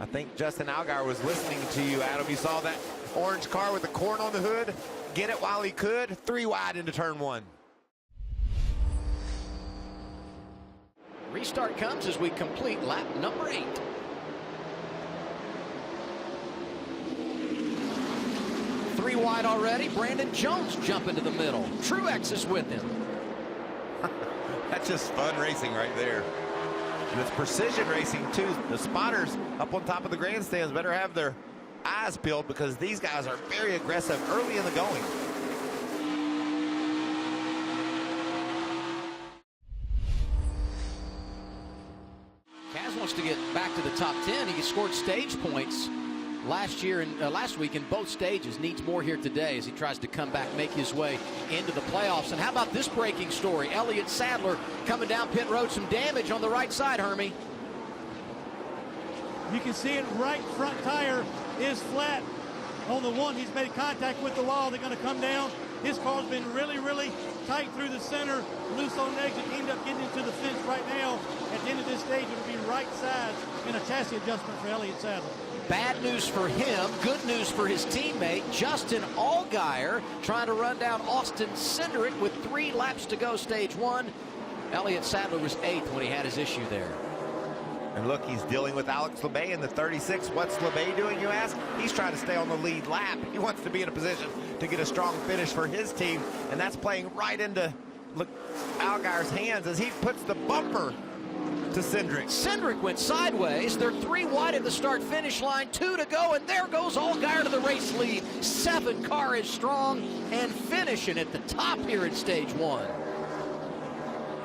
think Justin Allgaier was listening to you, Adam. You saw that orange car with the corn on the hood. Get it while he could. 3 wide into turn 1. Restart comes as we complete lap number 8. Three wide already. Brandon Jones jump into the middle. Truex is with him. That's just fun racing right there. And it's precision racing too. The spotters up on top of the grandstands better have their eyes peeled because these guys are very aggressive early in the going. Kaz wants to get back to the top 10. He scored stage points last year and last week in both stages. Needs more here today as he tries to come back, make his way into the playoffs. And how about this breaking story? Elliott Sadler coming down pit road, some damage on the right side, Hermie. You can see it, right front tire is flat on the one. He's made contact with the wall. They're going to come down. His car's been really tight through the center, loose on exit. End up getting into the fence right now. At the end of this stage, it'll be right side and a chassis adjustment for Elliott Sadler. Bad news for him, good news for his teammate, Justin Allgaier, trying to run down Austin Cindric with 3 laps to go, stage 1. Elliott Sadler was 8th when he had his issue there. And look, he's dealing with Alex Labay in the 36. What's Labay doing, you ask? He's trying to stay on the lead lap. He wants to be in a position to get a strong finish for his team, and that's playing right into Allgaier's hands as he puts the bumper to Cindric. Cindric went sideways. They're 3 wide at the start-finish line, 2 to go, and there goes Allgaier to the race lead. 7 car is strong and finishing at the top here in stage 1.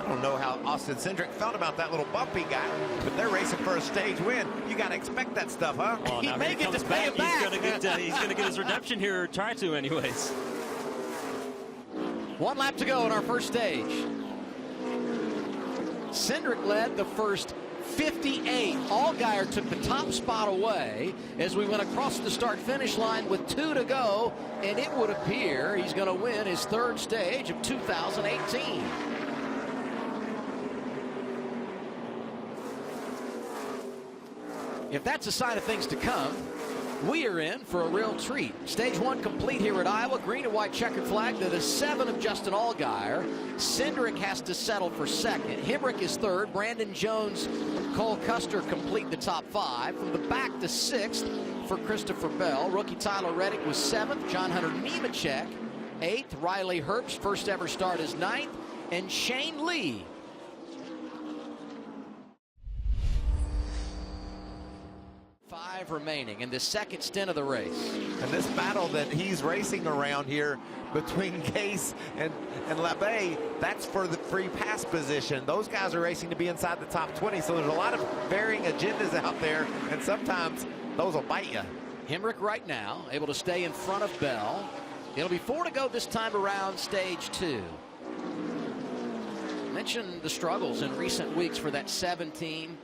I don't know how Austin Cindric felt about that little bump he got, but they're racing for a stage win. You got to expect that stuff, huh? Well, he may get to pay it back. He's going to get his redemption here, or try to anyways. 1 lap to go in our first stage. Cindric led the first 58. Allgaier took the top spot away as we went across the start-finish line with 2 to go, and it would appear he's going to win his 3rd stage of 2018. If that's a sign of things to come, we are in for a real treat. Stage 1 complete here at Iowa. Green and white checkered flag to the 7 of Justin Allgaier. Cindric has to settle for 2nd. Hemrick is 3rd. Brandon Jones, Cole Custer complete the top 5. From the back to 6th for Christopher Bell. Rookie Tyler Reddick was 7th. John Hunter Nemechek 8th. Riley Herbst, first ever start, is 9th. And Shane Lee. Remaining in the 2nd stint of the race. And this battle that he's racing around here between Case and Labay, that's for the free pass position. Those guys are racing to be inside the top 20, so there's a lot of varying agendas out there, and sometimes those will bite you. Hemrick right now able to stay in front of Bell. It'll be 4 to go this time around stage 2. Mentioned the struggles in recent weeks for that 7 team.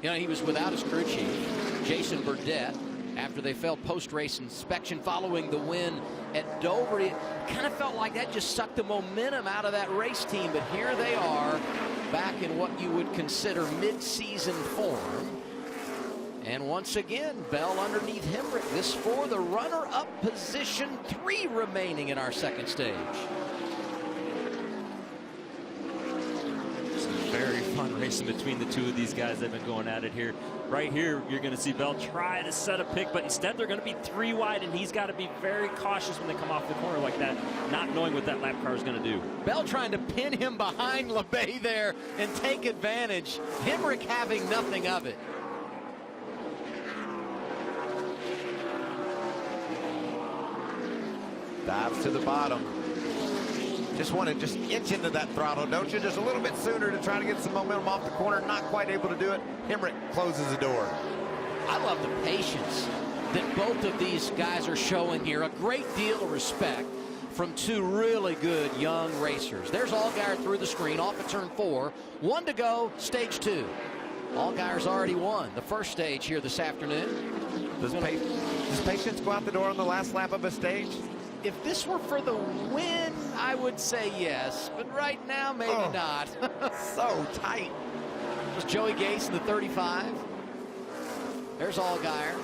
You know, he was without his crew chief, Jason Burdett, after they failed post-race inspection following the win at Dover. It kind of felt like that just sucked the momentum out of that race team, but here they are back in what you would consider mid-season form. And once again, Bell underneath Hemrick. This for the runner-up position, 3 remaining in our 2nd stage. Very fun racing between the 2 of these guys. They've been going at it here. Right here, you're going to see Bell try to set a pick, but instead they're going to be 3 wide, and he's got to be very cautious when they come off the corner like that, not knowing what that lap car is going to do. Bell trying to pin him behind Labay there and take advantage. Hemrick having nothing of it. Dives to the bottom. Just want to inch into that throttle, don't you? Just a little bit sooner to try to get some momentum off the corner. Not quite able to do it. Hemrick closes the door. I love the patience that both of these guys are showing here. A great deal of respect from 2 really good young racers. There's Allgaier through the screen off of turn 4. 1 to go, stage 2. Allgaier's already won the first stage here this afternoon. Does patience go out the door on the last lap of a stage? If this were for the win, I would say yes, but right now, maybe not. So tight. There's Joey Gase in the 35. There's Allgaier.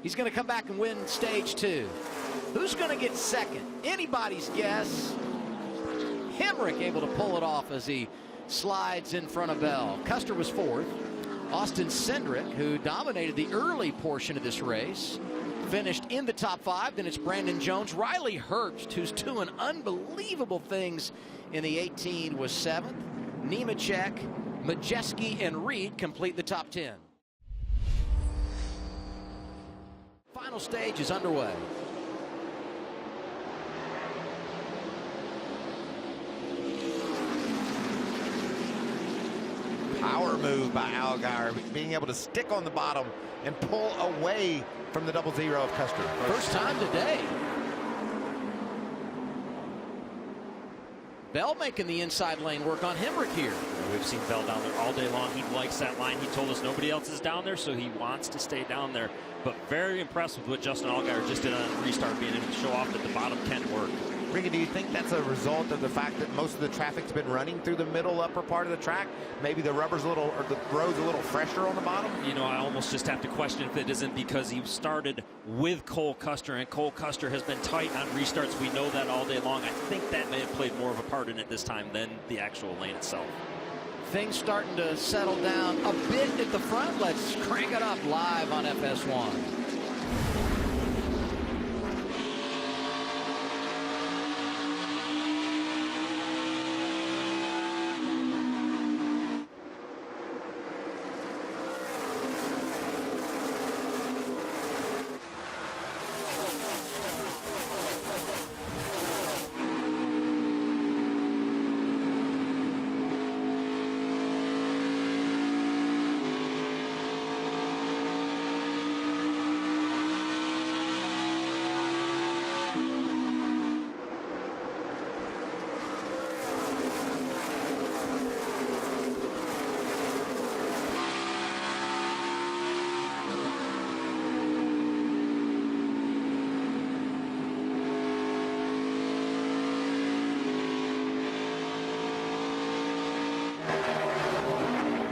He's going to come back and win stage 2. Who's going to get second? Anybody's guess. Hemrick able to pull it off as he slides in front of Bell. Custer was 4th. Austin Cindric, who dominated the early portion of this race, finished in the top 5. Then it's Brandon Jones. Riley Herbst, who's doing unbelievable things in the 18, was 7th. Nemechek, Majeski, and Reed complete the top 10. Final stage is underway. Power move by Allgaier, being able to stick on the bottom and pull away from the 0-0 of Custer. First time today. Bell making the inside lane work on Hemrick here. We've seen Bell down there all day long. He likes that line. He told us nobody else is down there, so he wants to stay down there. But very impressed with what Justin Allgaier just did on the restart, being able to show off that the bottom can work. Ricky, do you think that's a result of the fact that most of the traffic's been running through the middle upper part of the track? Maybe the rubber's a little, or the road's a little fresher on the bottom? You know, I almost just have to question if it isn't because he started with Cole Custer, and Cole Custer has been tight on restarts. We know that all day long. I think that may have played more of a part in it this time than the actual lane itself. Things starting to settle down a bit at the front. Let's crank it up live on FS1.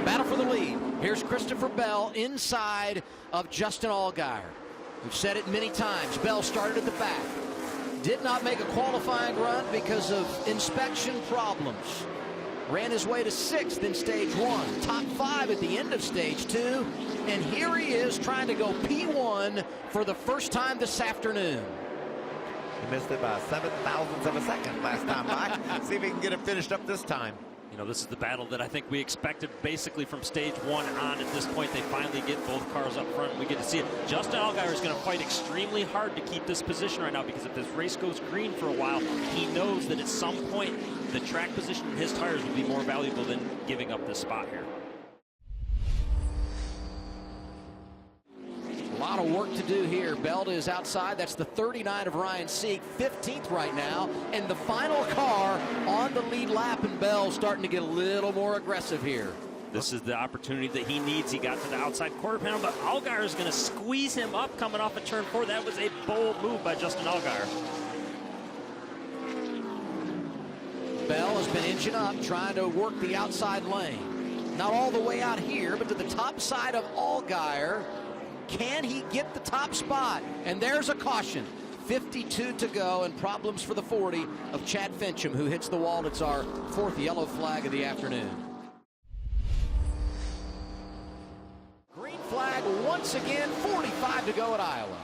Battle for the lead. Here's Christopher Bell inside of Justin Allgaier. We've said it many times. Bell started at the back. Did not make a qualifying run because of inspection problems. Ran his way to 6th in stage 1. Top 5 at the end of stage 2. And here he is trying to go P1 for the first time this afternoon. He missed it by 7/1000ths of a second last time by. See if he can get it finished up this time. You know, this is the battle that I think we expected basically from stage 1 on. At this point, they finally get both cars up front, and we get to see it. Justin Allgaier is going to fight extremely hard to keep this position right now, because if this race goes green for a while, he knows that at some point the track position in his tires will be more valuable than giving up this spot here. A lot of work to do here. Bell is outside. That's the 39 of Ryan Sieg, 15th right now. And the final car on the lead lap, and Bell starting to get a little more aggressive here. This is the opportunity that he needs. He got to the outside quarter panel, but Allgaier is going to squeeze him up coming off of turn 4. That was a bold move by Justin Allgaier. Bell has been inching up, trying to work the outside lane. Not all the way out here, but to the top side of Allgaier. Can he get the top spot? And there's a caution. 52 to go, and problems for the 40 of Chad Fincham, who hits the wall. It's our 4th yellow flag of the afternoon. Green flag once again, 45 to go at Iowa.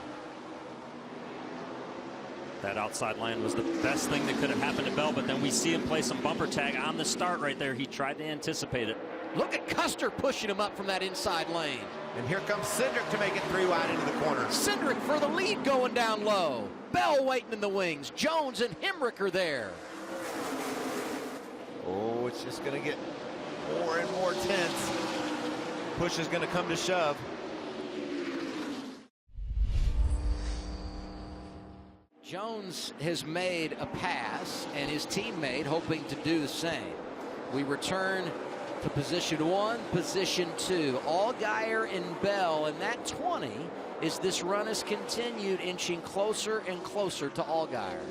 That outside line was the best thing that could have happened to Bell, but then we see him play some bumper tag on the start right there. He tried to anticipate it. Look at Custer pushing him up from that inside lane. And here comes Cindric to make it 3 wide into the corner. Cindric for the lead going down low. Bell waiting in the wings. Jones and Hemrick are there. Oh, it's just going to get more and more tense. Push is going to come to shove. Jones has made a pass, and his teammate hoping to do the same. We return to position 1, position 2. Allgaier and Bell, and that 20 as this run has continued, inching closer and closer to Allgaier.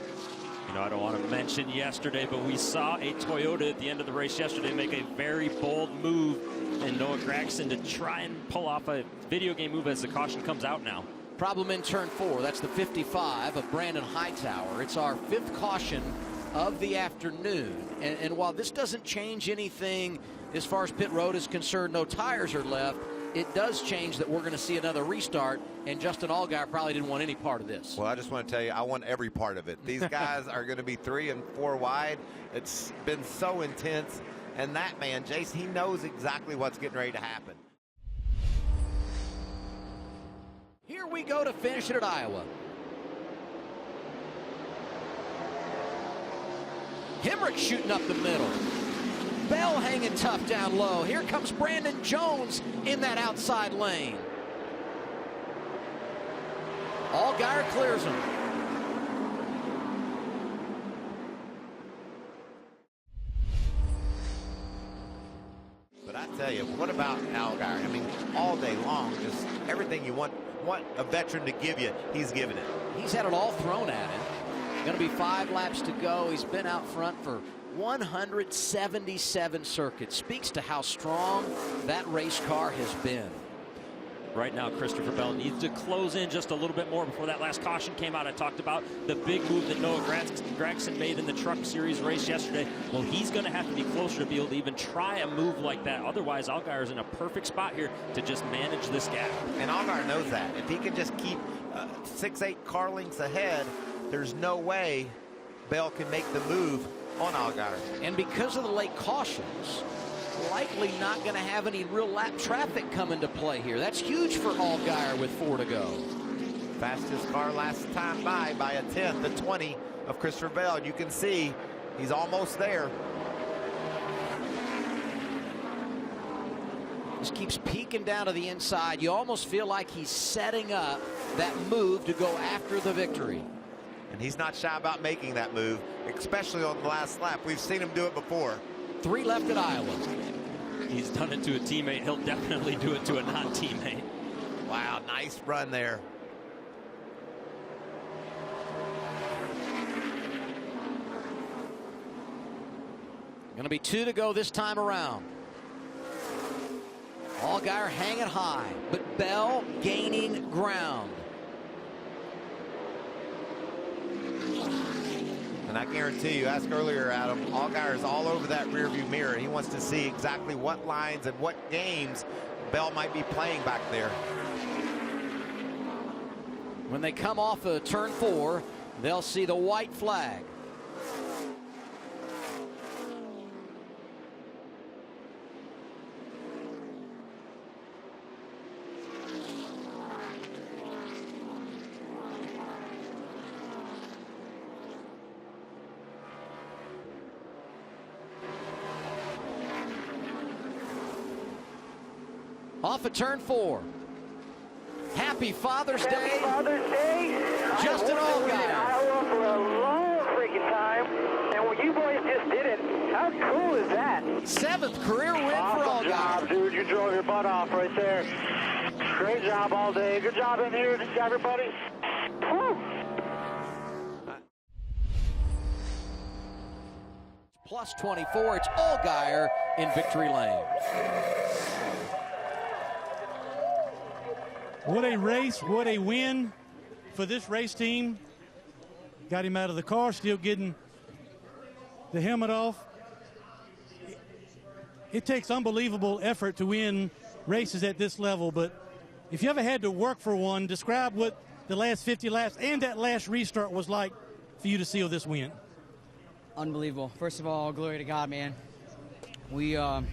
You know, I don't want to mention yesterday, but we saw a Toyota at the end of the race yesterday make a very bold move in Noah Gragson to try and pull off a video game move as the caution comes out now. Problem in turn 4. That's the 55 of Brandon Hightower. It's our 5th caution of the afternoon. And while this doesn't change anything as far as pit road is concerned, no tires are left, it does change that we're going to see another restart, and Justin Allgaier probably didn't want any part of this. Well, I just want to tell you, I want every part of it. These guys are going to be 3 and 4 wide. It's been so intense, and that man, Jason, he knows exactly what's getting ready to happen. Here we go to finish it at Iowa. Hemrick shooting up the middle. Bell hanging tough down low. Here comes Brandon Jones in that outside lane. Allgaier clears him. But I tell you, what about Allgaier? I mean, all day long, just everything you want a veteran to give you, he's giving it. He's had it all thrown at him. Going to be 5 laps to go. He's been out front for 177 circuits. Speaks to how strong that race car has been. Right now, Christopher Bell needs to close in just a little bit more before that last caution came out. I talked about the big move that Noah Gragson made in the Truck Series race yesterday. Well, he's going to have to be closer to be able to even try a move like that. Otherwise, Allgaier is in a perfect spot here to just manage this gap. And Allgaier knows that. If he can just keep 6-8 car lengths ahead, there's no way Bell can make the move on Allgaier. And because of the late cautions, likely not going to have any real lap traffic come into play here. That's huge for Allgaier with 4 to go. Fastest car last time by a 10th, the 20 of Christopher Bell. You can see he's almost there. Just keeps peeking down to the inside. You almost feel like he's setting up that move to go after the victory. And he's not shy about making that move, especially on the last lap. We've seen him do it before. 3 left at Iowa. He's done it to a teammate. He'll definitely do it to a non-teammate. Wow, nice run there. Going to be 2 to go this time around. Allgaier hanging high, but Bell gaining ground. And I guarantee you, ask earlier, Adam, Allgaier is all over that rearview mirror. He wants to see exactly what lines and what games Bell might be playing back there. When they come off of turn 4, they'll see the white flag. Off of turn 4. Happy Father's Day. Happy Father's Day. Justin Allgaier. Iowa for a long freaking time, and what you boys just did it. How cool is that? 7th career win for Awesome job, Allgaier. dude. You drove your butt off right there. Great job all day. Good job in here, everybody. Woo. Plus 24. It's Allgaier in victory lane. What a race, what a win for this race team. Got him out of the car, still getting the helmet off. It takes unbelievable effort to win races at this level, but if you ever had to work for one, describe what the last 50 laps and that last restart was like for you to seal this win. Unbelievable. First of all, glory to God, man. We had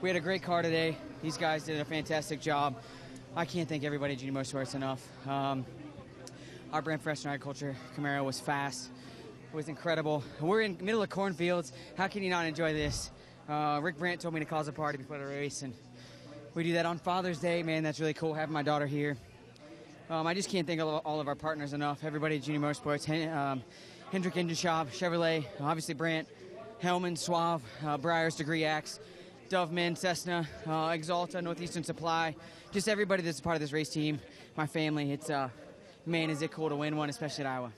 a great car today. These guys did a fantastic job. I can't thank everybody at Junior Motorsports enough. Our brand freshener agriculture Camaro was fast. It was incredible. We're in the middle of cornfields. How can you not enjoy this? Rick Brandt told me to cause a party before the race, and we do that on Father's Day. Man, that's really cool having my daughter here. I just can't thank all of our partners enough. Everybody at Junior Motorsports, Hendrick Engine Shop, Chevrolet, obviously Brandt, Hellman, Suave, Breyers, Degree Axe, Doveman, Cessna, Exalta, Northeastern Supply, just everybody that's a part of this race team, my family. It's, man, is it cool to win one, especially at Iowa.